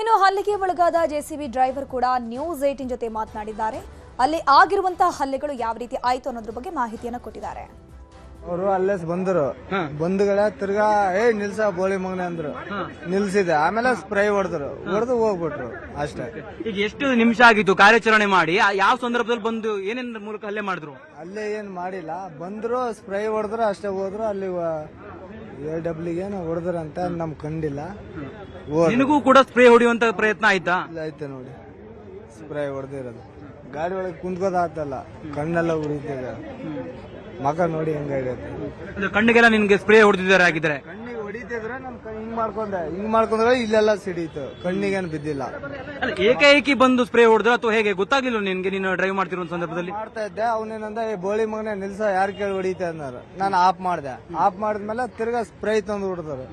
ಇನ್ನು ಹಲ್ಲೆಗೆ ಒಳಗಾದ ಜೆಸಿಬಿ ಡ್ರೈವರ್ ಕೂಡ ನ್ಯೂಸ್ 18 ಜೊತೆ ಮಾತನಾಡಿದ್ದಾರೆ. ಅಲ್ಲಿ ಆಗಿರುವಂತಹ ಹಲ್ಲೆಗಳು ಯಾವ ರೀತಿ ಆಯ್ತು ಅನ್ನೋದ್ರ ಬಗ್ಗೆ ಮಾಹಿತಿಯನ್ನು ಕೊಟ್ಟಿದ್ದಾರೆ. ಅವರು ಅಲ್ಲೇ ಬಂದರು, ಬಂಧುಗಳ ತಿರ್ಗಾ ನಿಲ್ಸ ಬೋಳಿ ಮಗನೆ ಅಂದ್ರು, ನಿಲ್ಸಿದೆ. ಆಮೇಲೆ ಸ್ಪ್ರೇ ಹೊಡೆದ್ರು, ಹೋಗ್ಬಿಟ್ರು ಅಷ್ಟೇ. ಈಗ ಎಷ್ಟು ನಿಮಿಷ ಆಗಿತ್ತು ಕಾರ್ಯಾಚರಣೆ ಮಾಡಿ? ಯಾವ ಸಂದರ್ಭದಲ್ಲಿ ಬಂದು ಏನೇನ್ ಮೂಲಕ ಹಲ್ಲೆ ಮಾಡಿದ್ರು? ಅಲ್ಲೇ ಏನ್ ಮಾಡಿಲ್ಲ, ಬಂದ್ರು ಸ್ಪ್ರೇ ಹೊಡೆದ್ರು ಅಷ್ಟೇ. ಹೋದ್ರು ಅಲ್ಲಿ AWಗೇನು ಹೊಡೆದ್ರಂತ ನಮ್ ಕಂಡಿಲ್ಲ. ನಿನಗೂ ಕೂಡ ಸ್ಪ್ರೇ ಹೊಡೆಯುವಂತ ಪ್ರಯತ್ನ ಆಯ್ತಾ? ಆಯ್ತು ನೋಡಿ, ಸ್ಪ್ರೇ ಹೊಡೆದಿರೋದು ಗಾಡಿ ಒಳಗೆ ಕುಂತ್ಕೋದಾತಲ್ಲ, ಕಣ್ಣೆಲ್ಲ ಉರಿತಿದೆ, ಮಗ ನೋಡಿ ಹೆಂಗಾಗೈತೆ. ಕಣ್ಣಿಗೆಲ್ಲ ನಿನ್ಗೆ ಸ್ಪ್ರೇ ಹೊಡೆದಿದ್ದಾರೆ ಆಗಿದ್ರೆ? ಕಣ್ಣಿಗೆ ಹೊಡಿತಿದ್ರೆ ನಮ್ ಹಿಂಗ್ ಮಾಡ್ಕೊಂಡ್ರೆ ಇಲ್ಲೆಲ್ಲ ಸಿಡೀತು, ಕಣ್ಣಿಗೇನು ಬಿದ್ದಿಲ್ಲ. ಅಲ್ಲ, ಏಕಾಏಕಿ ಬಂದು ಸ್ಪ್ರೇ ಹೊಡೆದ್ರು ಅಥವಾ ಹೇಗೆ ಗೊತ್ತಾಗ್ಲಿಲ್ಲ ನಿನ್ಗೆ? ನೀನು ಡ್ರೈವ್ ಮಾಡ್ತಿರೋ ಸಂದರ್ಭದಲ್ಲಿ ಮಾಡ್ತಾ ಇದ್ದೆ, ಅವನೇನಂದ ಬೋಳಿ ಮಗನೇ ನಿಲ್ಸ, ಯಾರು ಕೇಳಿ ಹೊಡಿತಾ ಅన్నారు. ನಾನು ಆಫ್ ಮಾಡಿದೆ. ಆಫ್ ಮಾಡಿದ್ಮೇಲೆ ತಿರ್ಗಾ ಸ್ಪ್ರೇ ತಂದು ಹೊಡೆದ್ರು.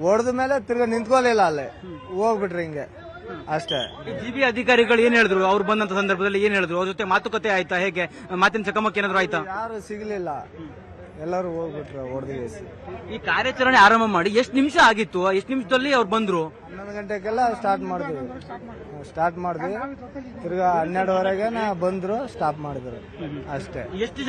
ಹೊಡೆದ ಮೇಲೆ ತಿರ್ಗಾ ನಿಂತ್ಕೊಲಿಲ್ಲ, ಅಲ್ಲೇ ಹೋಗ್ಬಿಟ್ರಿ ಹಿಂಗೆ ಅಷ್ಟೇ. ಜಿಬಿ ಅಧಿಕಾರಿಗಳು ಏನ್ ಹೇಳಿದ್ರು? ಅವ್ರು ಬಂದಂತ ಸಂದರ್ಭದಲ್ಲಿ ಏನ್ ಹೇಳಿದ್ರು? ಅವ್ರ ಜೊತೆ ಮಾತುಕತೆ ಆಯ್ತಾ? ಹೇಗೆ ಮಾತಿನ ಚಕಮಕಿ ಏನಾದ್ರು ಆಯ್ತಾ? ಯಾರು ಸಿಗ್ಲಿಲ್ಲ, ಎಲ್ಲರೂ ಹೋಗ್ಬಿಟ್ರು ಹೊಡೆದು. ಈ ಕಾರ್ಯಾಚರಣೆ ಆರಂಭ ಮಾಡಿ ಎಷ್ಟು ನಿಮಿಷ ಆಗಿತ್ತು? ಎಷ್ಟು ನಿಮಿಷದಲ್ಲಿ ಅವ್ರು ಬಂದ್ರು? 11 ಗಂಟೆಗೆಲ್ಲ ಸ್ಟಾರ್ಟ್ ಮಾಡಿದ್ವಿ. ತಿರ್ಗಾ 12ವರೆಗೆ ಬಂದ್ರು, ಸ್ಟಾಪ್ ಮಾಡಿದ್ರು ಅಷ್ಟೇ. ಎಷ್ಟು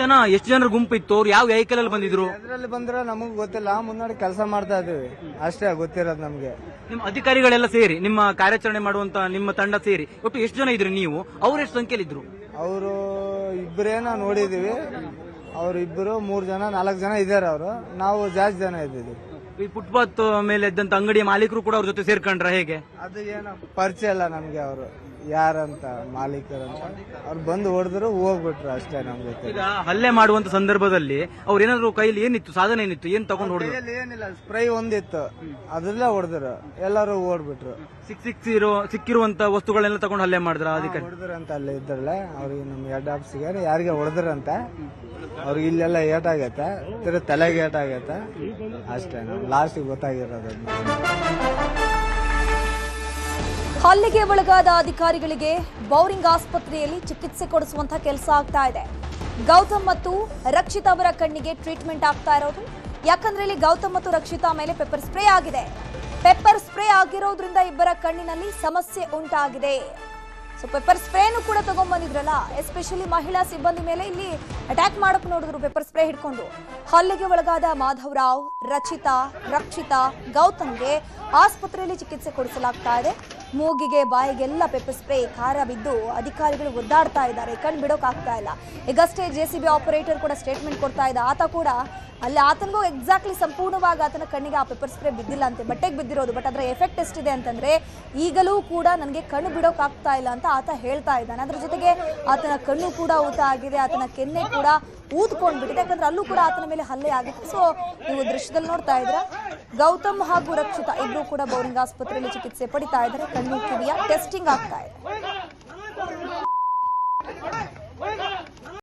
ಜನರ ಗುಂಪು ಇತ್ತು? ಅವ್ರು ಯಾವ ವೆಹಿಕಲ್ ಅಲ್ಲಿ ಬಂದಿದ್ರು? ಎದ್ರಲ್ಲಿ ಬಂದ್ರೆ ನಮಗ್ ಗೊತ್ತಿಲ್ಲ, ಮುನ್ನಡೆ ಕೆಲಸ ಮಾಡ್ತಾ ಇದೀವಿ ಅಷ್ಟೇ ಗೊತ್ತಿರೋದು ನಮ್ಗೆ. ನಿಮ್ಮ ಅಧಿಕಾರಿಗಳೆಲ್ಲ ಸೇರಿ, ನಿಮ್ಮ ಕಾರ್ಯಾಚರಣೆ ಮಾಡುವಂತ ನಿಮ್ಮ ತಂಡ ಸೇರಿ ಒಟ್ಟು ಎಷ್ಟು ಜನ ಇದ್ರಿ ನೀವು? ಅವ್ರು ಎಷ್ಟು ಸಂಖ್ಯೆಯಲ್ಲಿ ಇದ್ರು? ಅವರು ಇಬ್ಬರೇನ ನೋಡಿದೀವಿ. ಅವ್ರು ಇಬ್ಬರು 3 ಜನ 4 ಜನ ಇದಾರೆ. ಅವರು ನಾವು ಜಾಸ್ತಿ ಜನ ಇದ್ದೀವಿ. ಈ ಫುಟ್ಪಾತ್ ಮೇಲೆ ಇದ್ದಂತ ಅಂಗಡಿಯ ಮಾಲೀಕರು ಕೂಡ ಅವ್ರ ಜೊತೆ ಸೇರ್ಕೊಂಡ್ರ ಹೇಗೆ? ಅದು ಏನೋ ಪರಿಚಯ ಇಲ್ಲ ನಮ್ಗೆ, ಅವರು ಯಾರಂತ ಮಾಲೀಕರಂತ. ಅವ್ರು ಬಂದು ಹೊಡೆದ್ರು, ಹೋಗ್ಬಿಟ್ರು ಅಷ್ಟೇ. ನಮ್ಗೆ ಈಗ ಹಲ್ಲೆ ಮಾಡುವಂತ ಸಂದರ್ಭದಲ್ಲಿ ಅವ್ರ ಏನಾದ್ರು ಕೈಲಿ ಏನಿತ್ತು, ಸಾಧನ ಏನಿತ್ತು, ಏನ್ ತಗೊಂಡು ಹೊಡೆದ್ರು? ಏನಿಲ್ಲ, ಸ್ಪ್ರೇ ಒಂದಿತ್ತು, ಅದೆಲ್ಲ ಹೊಡೆದ್ರು, ಎಲ್ಲರೂ ಓಡ್ಬಿಟ್ರು. ಸಿಕ್ಕಿರುವಂತ ವಸ್ತುಗಳೆಲ್ಲ ತಗೊಂಡು ಹಲ್ಲೆ ಮಾಡಿದ್ರ ಅದಕ್ಕೆ? ಹೊಡೆದ್ರಂತ ಅಲ್ಲೇ ಇದ್ರಲ್ಲ, ಅವ್ರಿಗೆ ನಮ್ಮ ಹೆಡ್ ಆಫೀಸ್ಗೆ ಯಾರಿಗೆ ಹೊಡೆದ್ರಂತ. ಅವ್ರಿಗೆ ಇಲ್ಲೆಲ್ಲ ಏಟಾಗೈತೆ, ತಿರ್ಗಿ ತಲೆಗೆ ಏಟಾಗೈತೆ ಅಷ್ಟೇ. ಲಾಸ್ಟಿಗೆ ಗೊತ್ತಾಗಿರೋದು. ಹಲ್ಲೆಗೆ ಒಳಗಾದ ಅಧಿಕಾರಿಗಳಿಗೆ ಬೌರಿಂಗ್ ಆಸ್ಪತ್ರೆಯಲ್ಲಿ ಚಿಕಿತ್ಸೆ ಕೊಡಿಸುವಂತಹ ಕೆಲಸ ಆಗ್ತಾ ಇದೆ. ಗೌತಮ್ ಮತ್ತು ರಕ್ಷಿತಾ ಅವರ ಕಣ್ಣಿಗೆ ಟ್ರೀಟ್ಮೆಂಟ್ ಆಗ್ತಾ ಇರೋದು. ಯಾಕಂದ್ರೆ ಇಲ್ಲಿ ಗೌತಮ್ ಮತ್ತು ರಕ್ಷಿತಾ ಮೇಲೆ ಪೆಪ್ಪರ್ ಸ್ಪ್ರೇ ಆಗಿದೆ. ಪೆಪ್ಪರ್ ಸ್ಪ್ರೇ ಆಗಿರೋದ್ರಿಂದ ಇಬ್ಬರ ಕಣ್ಣಿನಲ್ಲಿ ಸಮಸ್ಯೆ ಉಂಟಾಗಿದೆ. ಸೊ ಪೆಪ್ಪರ್ ಸ್ಪ್ರೇನು ಕೂಡ ತಗೊಂಡ್ಬಂದಿದ್ರಲ್ಲ, ಎಸ್ಪೆಷಲಿ ಮಹಿಳಾ ಸಿಬ್ಬಂದಿ ಮೇಲೆ ಇಲ್ಲಿ ಅಟ್ಯಾಕ್ ಮಾಡಕ್ ನೋಡಿದ್ರು ಪೆಪ್ಪರ್ ಸ್ಪ್ರೇ ಹಿಡ್ಕೊಂಡು. ಹಲ್ಲೆಗೆ ಒಳಗಾದ ಮಾಧವರಾವ್, ರಕ್ಷಿತಾ, ಗೌತಮ್ಗೆ ಆಸ್ಪತ್ರೆಯಲ್ಲಿ ಚಿಕಿತ್ಸೆ ಕೊಡಿಸಲಾಗ್ತಾ ಇದೆ. ಮೂಗಿಗೆ ಬಾಯಿಗೆಲ್ಲ ಪೆಪ್ಪರ್ ಸ್ಪ್ರೇ ಖಾರ ಬಿದ್ದು ಅಧಿಕಾರಿಗಳು ಒದ್ದಾಡ್ತಾ ಇದ್ದಾರೆ, ಕಣ್ ಬಿಡೋಕಾಗ್ತಾ ಇಲ್ಲ. ಈಗಷ್ಟೇ JCB ಆಪರೇಟರ್ ಕೂಡ ಸ್ಟೇಟ್ಮೆಂಟ್ ಕೊಡ್ತಾ ಇದ್ದ. ಆತ ಕೂಡ ಅಲ್ಲಿ ಆತನಿಗೂ ಎಕ್ಸಾಕ್ಟ್ಲಿ ಸಂಪೂರ್ಣವಾಗಿ ಆತನ ಕಣ್ಣಿಗೆ ಆ ಪೆಪ್ಪರ್ ಸ್ಪ್ರೇ ಬಿದ್ದಿಲ್ಲ ಅಂತೆ, ಬಟ್ಟೆಗೆ ಬಿದ್ದಿರೋದು. ಬಟ್ ಅದರ ಎಫೆಕ್ಟ್ ಎಷ್ಟಿದೆ ಅಂತಂದ್ರೆ ಈಗಲೂ ಕೂಡ ನನಗೆ ಕಣ್ಣು ಬಿಡೋಕಾಗ್ತಾ ಇಲ್ಲ ಅಂತ ಆತ ಹೇಳ್ತಾ ಇದ್ದಾನೆ. ಅದ್ರ ಜೊತೆಗೆ ಆತನ ಕಣ್ಣು ಕೂಡ ಊತ ಆಗಿದೆ, ಆತನ ಕೆನ್ನೆ ಕೂಡ ಊದ್ಕೊಂಡ್ಬಿಟ್ಟಿದೆ. ಯಾಕಂದ್ರೆ ಅಲ್ಲೂ ಕೂಡ ಆತನ ಮೇಲೆ ಹಲ್ಲೆ ಆಗಿದೆ. ಸೊ ನೀವು ದೃಶ್ಯದಲ್ಲಿ ನೋಡ್ತಾ ಇದ್ರ ಗೌತಮ್ ಹಾಗೂ ರಕ್ಷಿತಾ ಇಬ್ರು ಕೂಡ ಬೌರಿಂಗ್ ಆಸ್ಪತ್ರೆಯಲ್ಲಿ ಚಿಕಿತ್ಸೆ ಪಡಿತಾ ಇದ್ದಾರೆ. ಕಣ್ಣು ಕಿವಿಯ ಟೆಸ್ಟಿಂಗ್ ಆಗ್ತಾ ಇದೆ.